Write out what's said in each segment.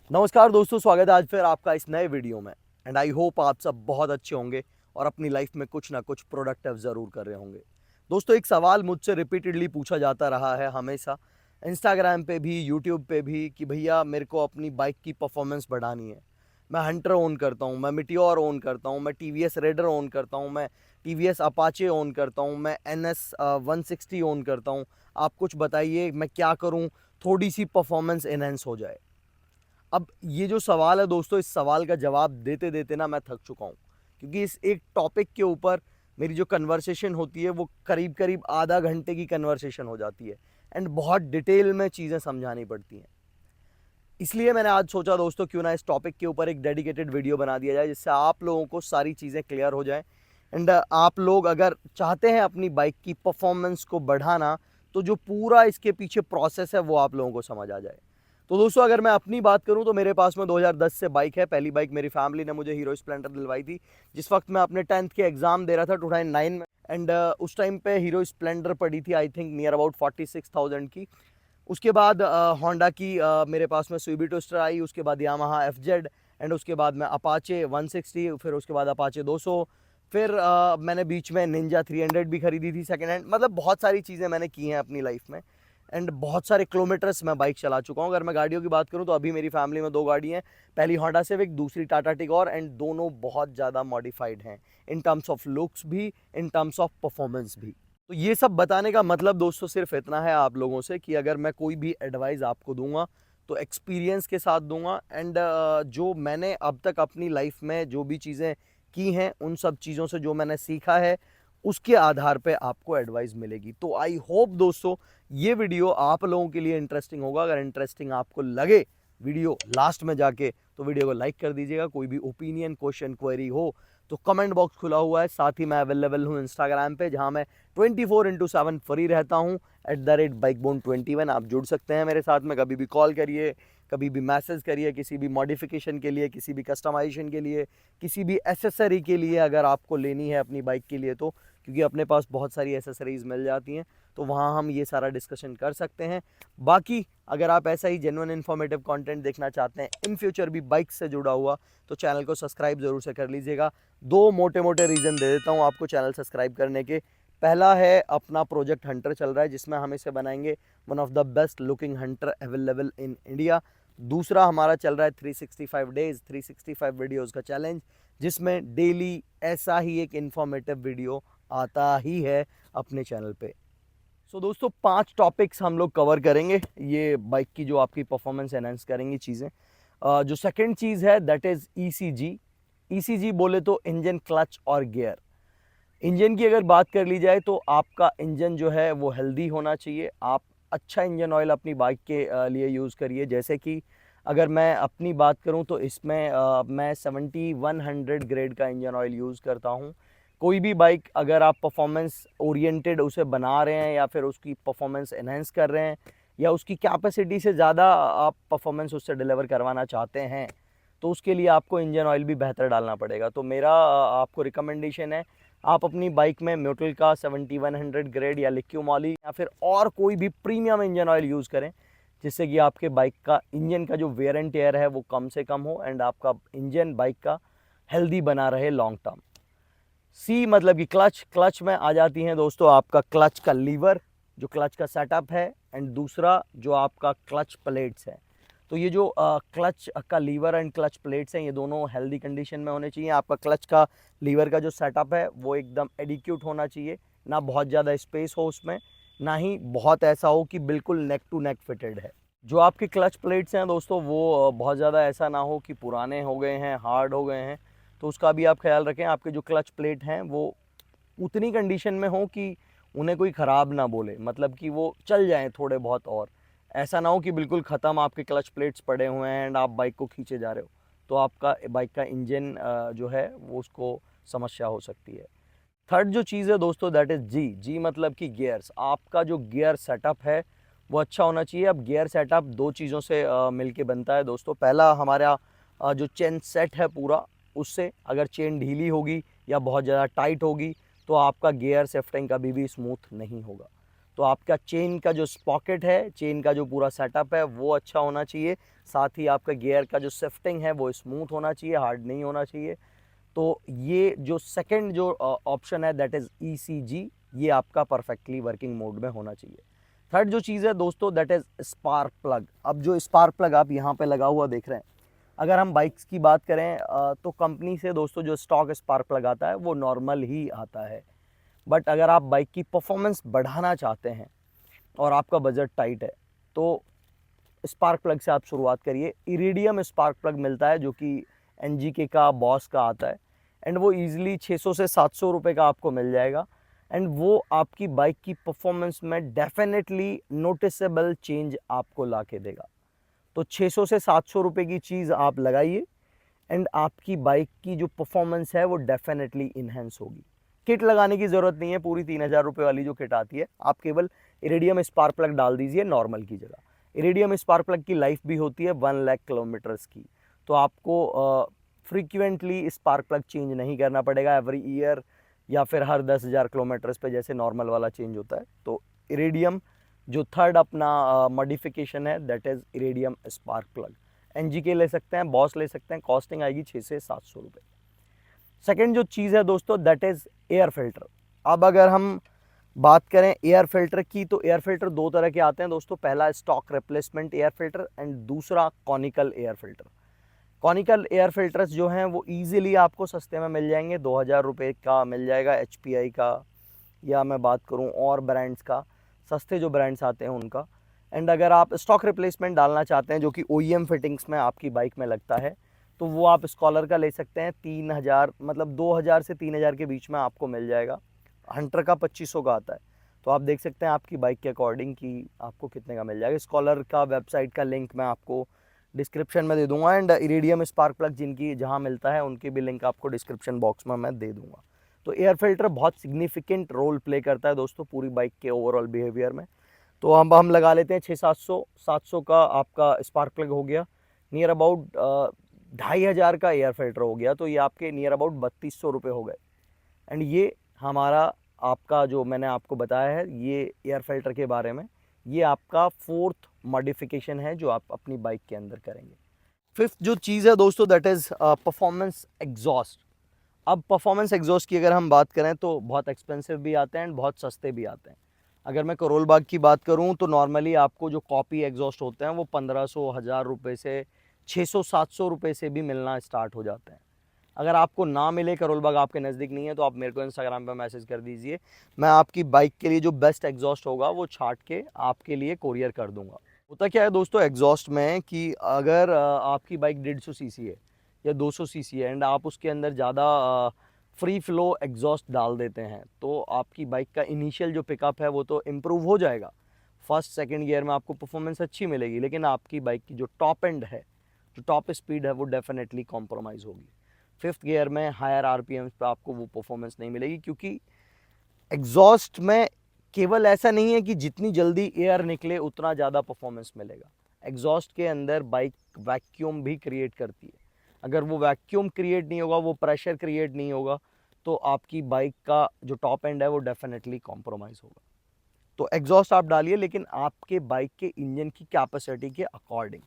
नमस्कार दोस्तों, स्वागत है आज फिर आपका इस नए वीडियो में। एंड आई होप आप सब बहुत अच्छे होंगे और अपनी लाइफ में कुछ ना कुछ प्रोडक्टिव ज़रूर कर रहे होंगे। दोस्तों, एक सवाल मुझसे रिपीटेडली पूछा जाता रहा है हमेशा, इंस्टाग्राम पे भी, यूट्यूब पे भी, कि भैया मेरे को अपनी बाइक की परफॉर्मेंस बढ़ानी है। मैं हंटर ओन करता हूँ, मैं मिटियोर ओन करता हूँ, मैं टीवीएस रेडर ओन करता हूँ, मैं टीवीएस अपाचे ओन करता हूँ, मैं NS 160 ओन करता हूँ। आप कुछ बताइए, मैं क्या करूँ थोड़ी सी परफॉर्मेंस इनहेंस हो जाए। अब ये जो सवाल है दोस्तों, इस सवाल का जवाब देते देते ना मैं थक चुका हूँ, क्योंकि इस एक टॉपिक के ऊपर मेरी जो कन्वर्सेशन होती है वो करीब करीब आधा घंटे की कन्वर्सेशन हो जाती है। एंड बहुत डिटेल में चीज़ें समझानी पड़ती हैं। इसलिए मैंने आज सोचा दोस्तों, क्यों ना इस टॉपिक के ऊपर एक डेडिकेटेड वीडियो बना दिया जाए, जिससे आप लोगों को सारी चीज़ें क्लियर हो जाएं। एंड आप लोग अगर चाहते हैं अपनी बाइक की परफॉर्मेंस को बढ़ाना, तो जो पूरा इसके पीछे प्रोसेस है वो आप लोगों को समझ आ जाए। तो दोस्तों, अगर मैं अपनी बात करूं तो मेरे पास में 2010 से बाइक है। पहली बाइक मेरी फैमिली ने मुझे हीरो स्प्लेंडर दिलवाई थी, जिस वक्त मैं अपने 10th के एग्ज़ाम दे रहा था 2009 में। एंड उस टाइम पे हीरो स्प्लेंडर पड़ी थी आई थिंक नियर अबाउट 46,000 की। उसके बाद होंडा की मेरे पास में सुइबी टोस्टर आई, उसके बाद यामाहा एफजेड, एंड उसके बाद में अपाचे 160, फिर उसके बाद अपाचे 200, फिर मैंने बीच में निंजा 300 भी खरीदी थी सेकेंड हैंड। मतलब बहुत सारी चीज़ें मैंने की हैं अपनी लाइफ में। एंड बहुत सारे किलोमीटर्स मैं बाइक चला चुका हूँ। अगर मैं गाड़ियों की बात करूँ तो अभी मेरी फैमिली में दो गाड़ी हैं, पहली होंडा सिविक, दूसरी टाटा टिगोर। एंड दोनों बहुत ज़्यादा मॉडिफाइड हैं, इन टर्म्स ऑफ लुक्स भी, इन टर्म्स ऑफ परफॉर्मेंस भी। तो ये सब बताने का मतलब दोस्तों सिर्फ इतना है आप लोगों से, कि अगर मैं कोई भी एडवाइस आपको दूंगा तो एक्सपीरियंस के साथ दूंगा। एंड जो मैंने अब तक अपनी लाइफ में जो भी चीज़ें की हैं, उन सब चीज़ों से जो मैंने सीखा है, उसके आधार पे आपको एडवाइस मिलेगी। तो आई होप दोस्तों ये वीडियो आप लोगों के लिए इंटरेस्टिंग होगा। अगर इंटरेस्टिंग आपको लगे वीडियो लास्ट में जाके, तो वीडियो को लाइक कर दीजिएगा। कोई भी ओपिनियन, क्वेश्चन, क्वेरी हो तो कमेंट बॉक्स खुला हुआ है। साथ ही मैं अवेलेबल हूँ इंस्टाग्राम पे, जहाँ मैं 24/7 फ्री रहता हूँ, @BikeBone21। आप जुड़ सकते हैं मेरे साथ में, कभी भी कॉल करिए, कभी भी मैसेज करिए, किसी भी मॉडिफिकेशन के लिए, किसी भी कस्टमाइजेशन के लिए, किसी भी एसेसरी के लिए अगर आपको लेनी है अपनी बाइक के लिए, तो क्योंकि अपने पास बहुत सारी एसेसरीज़ मिल जाती हैं, तो वहाँ हम ये सारा डिस्कशन कर सकते हैं। बाकी अगर आप ऐसा ही जेन्युइन इन्फॉर्मेटिव कंटेंट देखना चाहते हैं इन फ्यूचर भी बाइक से जुड़ा हुआ, तो चैनल को सब्सक्राइब ज़रूर से कर लीजिएगा। दो मोटे मोटे रीज़न दे देता हूँ आपको चैनल सब्सक्राइब करने के। पहला है, अपना प्रोजेक्ट हंटर चल रहा है, जिसमें हम इसे बनाएंगे one of the best looking Hunter available in India. दूसरा हमारा चल रहा है 365 डेज 365 वीडियोस का चैलेंज, जिसमें डेली ऐसा ही एक इन्फॉर्मेटिव वीडियो आता ही है अपने चैनल पे। सो दोस्तों, 5 टॉपिक्स हम लोग कवर करेंगे, ये बाइक की जो आपकी परफॉर्मेंस एनहांस करेंगी चीज़ें। जो सेकंड चीज़ है दैट इज़ ECG। ECG बोले तो इंजन, क्लच और गियर। इंजन की अगर बात कर ली जाए तो आपका इंजन जो है वो हेल्दी होना चाहिए। आप अच्छा इंजन ऑयल अपनी बाइक के लिए यूज़ करिए। जैसे कि अगर मैं अपनी बात करूं तो इसमें मैं 7100 ग्रेड का इंजन ऑयल यूज़ करता हूं। कोई भी बाइक अगर आप परफॉर्मेंस ओरिएंटेड उसे बना रहे हैं, या फिर उसकी परफॉर्मेंस एनहेंस कर रहे हैं, या उसकी कैपेसिटी से ज़्यादा आप परफॉर्मेंस उससे डिलीवर करवाना चाहते हैं, तो उसके लिए आपको इंजन ऑयल भी बेहतर डालना पड़ेगा। तो मेरा आपको रिकमेंडेशन है, आप अपनी बाइक में म्यूटल का 7100 ग्रेड या लिक्यू मॉली या फिर और कोई भी प्रीमियम इंजन ऑयल यूज़ करें, जिससे कि आपके बाइक का इंजन का जो वेयर एंड टेयर है वो कम से कम हो, एंड आपका इंजन बाइक का हेल्दी बना रहे लॉन्ग टर्म। C मतलब कि क्लच। क्लच में आ जाती हैं दोस्तों आपका क्लच का लीवर, जो क्लच का सेटअप है, एंड दूसरा जो आपका क्लच प्लेट्स है। तो ये जो क्लच का लीवर एंड क्लच प्लेट्स हैं, ये दोनों हेल्दी कंडीशन में होने चाहिए। आपका क्लच का लीवर का जो सेटअप है वो एकदम एडिक्यूट होना चाहिए, ना बहुत ज़्यादा स्पेस हो उसमें, ना ही बहुत ऐसा हो कि बिल्कुल नेक टू नेक फिटेड है। जो आपके क्लच प्लेट्स हैं दोस्तों, वो बहुत ज़्यादा ऐसा ना हो कि पुराने हो गए हैं, हार्ड हो गए हैं, तो उसका भी आप ख्याल रखें। आपके जो क्लच प्लेट हैं वो उतनी कंडीशन में हो कि उन्हें कोई ख़राब ना बोले, मतलब कि वो चल जाएं थोड़े बहुत। और ऐसा ना हो कि बिल्कुल ख़त्म आपके क्लच प्लेट्स पड़े हुए हैं एंड आप बाइक को खींचे जा रहे हो, तो आपका बाइक का इंजन जो है वो उसको समस्या हो सकती है। थर्ड जो चीज़ है दोस्तों दैट इज़ जी मतलब कि गियर्स। आपका जो गियर सेटअप है वो अच्छा होना चाहिए। अब गियर सेटअप दो चीज़ों से मिलके बनता है दोस्तों। पहला, हमारा जो चेन सेट है पूरा, उससे अगर चेन ढीली होगी या बहुत ज़्यादा टाइट होगी तो आपका गियर शिफ्टिंग कभी भी स्मूथ नहीं होगा। तो आपका चेन का जो स्पॉकेट है, चेन का जो पूरा सेटअप है वो अच्छा होना चाहिए। साथ ही आपका गियर का जो शिफ्टिंग है वो स्मूथ होना चाहिए, हार्ड नहीं होना चाहिए। तो ये जो सेकंड जो ऑप्शन है दैट इज़ ECG, ये आपका परफेक्टली वर्किंग मोड में होना चाहिए। थर्ड जो चीज़ है दोस्तों दैट इज़ स्पार्क प्लग। अब जो स्पार्क प्लग आप यहाँ पे लगा हुआ देख रहे हैं, अगर हम बाइक्स की बात करें तो कंपनी से दोस्तों जो स्टॉक स्पार्क प्लग आता है वो नॉर्मल ही आता है। बट अगर आप बाइक की परफॉर्मेंस बढ़ाना चाहते हैं और आपका बजट टाइट है तो स्पार्क प्लग से आप शुरुआत करिए। इरिडियम स्पार्क प्लग मिलता है जो कि NGK का, बॉस का आता है, एंड वो ईजिली 600 से 700 रुपये का आपको मिल जाएगा। एंड वो आपकी बाइक की परफॉर्मेंस में डेफिनेटली नोटिसेबल चेंज आपको ला के देगा। तो 600 से 700 रुपये की चीज़ आप लगाइए एंड आपकी बाइक की जो परफॉर्मेंस है वो डेफिनेटली इन्हेंस होगी। किट लगाने की ज़रूरत नहीं है, पूरी 3000 रुपये वाली जो किट आती है, आप केवल इरिडियम स्पार्क प्लग डाल दीजिए नॉर्मल की जगह। इरिडियम स्पार्क प्लग की लाइफ भी होती है 1 लाख किलोमीटर्स की, तो आपको फ्रीक्वेंटली स्पार्क प्लग चेंज नहीं करना पड़ेगा एवरी ईयर या फिर हर 10,000 किलोमीटर्स पे जैसे नॉर्मल वाला चेंज होता है। तो इरिडियम जो थर्ड अपना मॉडिफिकेशन है that is iridium spark plug. NGK ले सकते हैं, बॉस ले सकते हैं, कॉस्टिंग आएगी 600 से 700 रुपये। सेकेंड जो चीज़ है दोस्तों दैट इज़ एयर फिल्टर। अब अगर हम बात करें एयर फिल्टर की तो एयर फिल्टर दो तरह के आते हैं दोस्तों, पहला stock replacement air filter and दूसरा conical air filter. Conical air filters जो हैं वो ईजिली आपको सस्ते में मिल जाएंगे, 2000 रुपये का मिल जाएगा HPI का, या मैं बात करूं और ब्रांड्स का, सस्ते जो ब्रांड्स आते हैं उनका। एंड अगर आप स्टॉक रिप्लेसमेंट डालना चाहते हैं जो कि OEM फिटिंग्स में आपकी बाइक में लगता है तो वो आप स्कॉलर का ले सकते हैं। 3000 मतलब 2000 से 3000 के बीच में आपको मिल जाएगा। हंटर का 2500 का आता है, तो आप देख सकते हैं आपकी बाइक के अकॉर्डिंग कि आपको कितने का मिल जाएगा। स्कॉलर का वेबसाइट का लिंक मैं आपको डिस्क्रिप्शन में दे दूंगा एंड इरिडियम स्पार्क प्लग जिनकी जहाँ मिलता है उनकी भी लिंक आपको डिस्क्रिप्शन बॉक्स में मैं दे दूंगा। तो एयर फिल्टर बहुत सिग्निफिकेंट रोल प्ले करता है दोस्तों पूरी बाइक के ओवरऑल बिहेवियर में। तो हम लगा लेते हैं 600-700 का आपका स्पार्क प्लग हो गया, नियर अबाउट 2500 का एयर फिल्टर हो गया, तो ये आपके नियर अबाउट 3200 रुपये हो गए। एंड ये हमारा आपका जो मैंने आपको बताया है ये एयर फिल्टर के बारे में, ये आपका फोर्थ मॉडिफिकेशन है जो आप अपनी बाइक के अंदर करेंगे। फिफ्थ जो चीज़ है दोस्तों दैट इज़ परफॉर्मेंस एग्जॉस्ट। अब परफॉर्मेंस एग्जॉस्ट की अगर हम बात करें तो बहुत एक्सपेंसिव भी आते हैं एंड बहुत सस्ते भी आते हैं। अगर मैं करोल बाग की बात करूं तो नॉर्मली आपको जो कॉपी एग्जॉस्ट होते हैं वो 1500-1000 रुपये से 600-700 रुपये से भी मिलना स्टार्ट हो जाते हैं। अगर आपको ना मिले, करोल बाग आपके नज़दीक नहीं है, तो आप मेरे को इंस्टाग्राम पे मैसेज कर दीजिए, मैं आपकी बाइक के लिए जो बेस्ट एग्जॉस्ट होगा वो छाट के आपके लिए कोरियर कर दूंगा। होता क्या है दोस्तों एग्जॉस्ट में कि अगर आपकी बाइक 150 सीसी है या 200 सीसी है एंड आप उसके अंदर ज़्यादा फ्री फ्लो एग्जॉस्ट डाल देते हैं तो आपकी बाइक का इनिशियल जो पिकअप है वो तो इम्प्रूव हो जाएगा, फर्स्ट सेकंड गियर में आपको परफॉर्मेंस अच्छी मिलेगी, लेकिन आपकी बाइक की जो टॉप एंड है, जो टॉप स्पीड है वो डेफिनेटली कॉम्प्रोमाइज़ होगी। फिफ्थ गियर में हायर RPM पे आपको वो परफॉर्मेंस नहीं मिलेगी, क्योंकि एग्जॉस्ट में केवल ऐसा नहीं है कि जितनी जल्दी एयर निकले उतना ज़्यादा परफॉर्मेंस मिलेगा। एग्जॉस्ट के अंदर बाइक वैक्यूम भी क्रिएट करती है, अगर वो वैक्यूम क्रिएट नहीं होगा, वो प्रेशर क्रिएट नहीं होगा, तो आपकी बाइक का जो टॉप एंड है वो डेफिनेटली कॉम्प्रोमाइज़ होगा। तो एग्जॉस्ट आप डालिए लेकिन आपके बाइक के इंजन की कैपेसिटी के अकॉर्डिंग।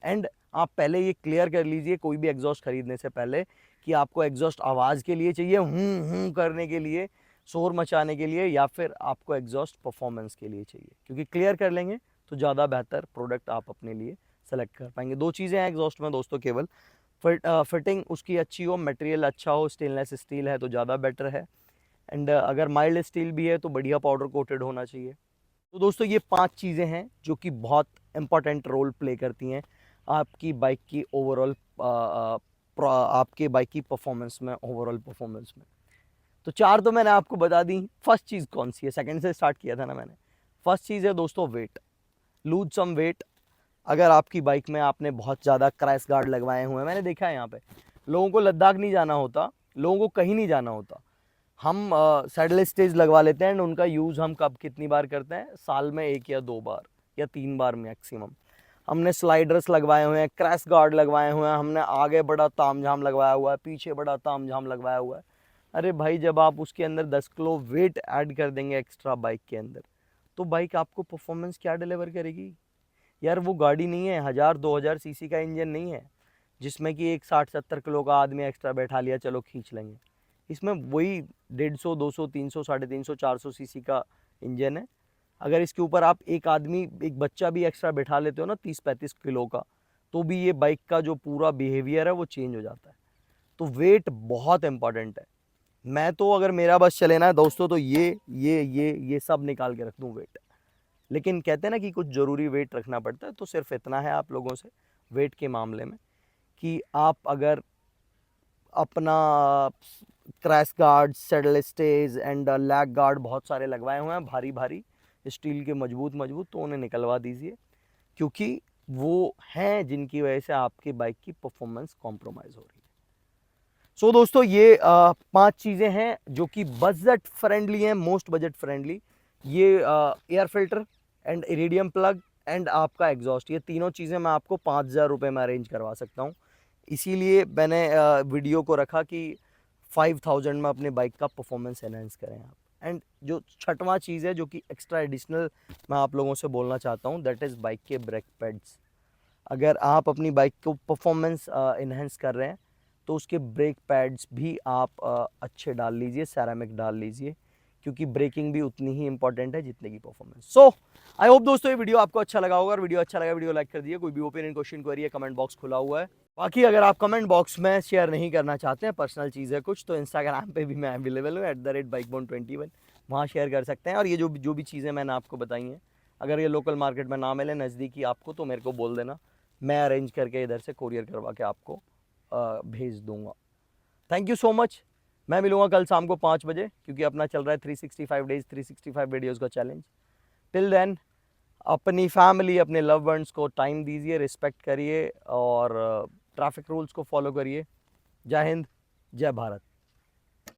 एंड आप पहले ये क्लियर कर लीजिए कोई भी एग्जॉस्ट खरीदने से पहले कि आपको एग्जॉस्ट आवाज़ के लिए चाहिए, हूँ करने के लिए, शोर मचाने के लिए, या फिर आपको एग्जॉस्ट परफॉर्मेंस के लिए चाहिए, क्योंकि क्लियर कर लेंगे तो ज़्यादा बेहतर प्रोडक्ट आप अपने लिए सेलेक्ट कर पाएंगे। दो चीज़ें हैं एग्जॉस्ट में दोस्तों, केवल फिटिंग उसकी अच्छी हो, मटेरियल अच्छा हो, स्टेनलेस स्टील है तो ज़्यादा बेटर है, एंड अगर माइल्ड स्टील भी है तो बढ़िया पाउडर कोटेड होना चाहिए। तो दोस्तों ये 5 चीज़ें हैं जो कि बहुत इंपॉर्टेंट रोल प्ले करती हैं आपकी बाइक की ओवरऑल आपके बाइक की परफॉर्मेंस में, ओवरऑल परफॉर्मेंस में। तो 4 तो मैंने आपको बता दी। फर्स्ट चीज़ कौन सी है, सेकंड से स्टार्ट किया था ना मैंने। फर्स्ट चीज़ है दोस्तों वेट, लूज सम वेट। अगर आपकी बाइक में आपने बहुत ज़्यादा क्रैश गार्ड लगवाए हुए हैं, मैंने देखा है यहाँ पे लोगों को लद्दाख नहीं जाना होता, लोगों को कहीं नहीं जाना होता, हम सैडल स्टेज लगवा लेते हैं एंड उनका यूज़ हम कब कितनी बार करते हैं, साल में 1 या 2 बार या 3 बार मैक्सिमम। हमने स्लाइडर्स लगवाए हुए हैं, क्रैश गार्ड लगवाए हुए हैं, हमने आगे बड़ा तामझाम लगवाया हुआ है, पीछे बड़ा तामझाम लगवाया हुआ है। अरे भाई जब आप उसके अंदर 10 किलो वेट ऐड कर देंगे एक्स्ट्रा बाइक के अंदर, तो बाइक आपको परफॉर्मेंस क्या डिलीवर करेगी यार? वो गाड़ी नहीं है, 1000-2000 सीसी का इंजन नहीं है जिसमें कि एक 60-70 किलो का आदमी एक्स्ट्रा बैठा लिया, चलो खींच लेंगे। इसमें वही 150, 200, 300, 350, 400 सीसी का इंजन है। अगर इसके ऊपर आप एक आदमी, एक बच्चा भी एक्स्ट्रा बैठा लेते हो ना 30-35 किलो का, तो भी ये बाइक का जो पूरा बिहेवियर है वो चेंज हो जाता है। तो वेट बहुत इंपॉर्टेंट है। मैं तो अगर मेरा बस चले ना दोस्तों, तो ये सब निकाल के रख दूं वेट। लेकिन कहते हैं ना कि कुछ ज़रूरी वेट रखना पड़ता है, तो सिर्फ इतना है आप लोगों से वेट के मामले में कि आप अगर अपना crash guard, saddle stage and lag guard बहुत सारे लगवाए हुए हैं, भारी भारी स्टील के, मजबूत मजबूत, तो उन्हें निकलवा दीजिए, क्योंकि वो हैं जिनकी वजह से आपकी बाइक की परफॉर्मेंस कॉम्प्रोमाइज़ हो रही है। सो दोस्तों, ये 5 चीज़ें हैं जो कि बजट फ्रेंडली हैं, मोस्ट बजट फ्रेंडली। ये air filter and iridium plug and आपका एग्जॉस्ट, ये तीनों चीज़ें मैं आपको 5000 रुपये में अरेंज करवा सकता हूँ। इसीलिए मैंने वीडियो को रखा कि 5000 में अपने बाइक का परफॉर्मेंस एनहेंस करें आप। एंड जो छठवां चीज़ है जो कि एक्स्ट्रा एडिशनल मैं आप लोगों से बोलना चाहता हूँ, दैट इज़ बाइक के ब्रेक पैड्स। अगर आप अपनी बाइक को परफॉर्मेंस इन्हेंस कर रहे हैं तो उसके ब्रेक पैड्स भी आप अच्छे डाल लीजिए, सेरामिक डाल लीजिए, क्योंकि ब्रेकिंग भी उतनी ही इंपॉर्टेंट है जितने की परफॉर्मेंस। सो आई होप दोस्तों ये वीडियो आपको अच्छा लगा होगा, और वीडियो अच्छा लगा वीडियो लाइक कर दिए। कोई भी ओपिनियन, क्वेश्चन, क्वेरी है, कमेंट बॉक्स खुला हुआ है। बाकी अगर आप कमेंट बॉक्स में शेयर नहीं करना चाहते हैं, पर्सनल चीज़ है कुछ, तो इंस्टाग्राम पे भी मैं अवेलेबल हूँ @bikebone21, वहाँ शेयर कर सकते हैं। और ये जो भी चीज़ें मैंने आपको बताई हैं, अगर ये लोकल मार्केट में ना मिले नज़दीकी आपको, तो मेरे को बोल देना, मैं अरेंज करके इधर से कोरियर करवा के आपको भेज दूंगा। Thank you so much. मैं मिलूंगा कल शाम को 5 बजे, क्योंकि अपना चल रहा है 365 डेज 365 वीडियोज़ का चैलेंज। टिल देन अपनी फैमिली, अपने लव वंस को टाइम दीजिए, रिस्पेक्ट करिए और ट्रैफिक रूल्स को फॉलो करिए। जय हिंद, जय भारत।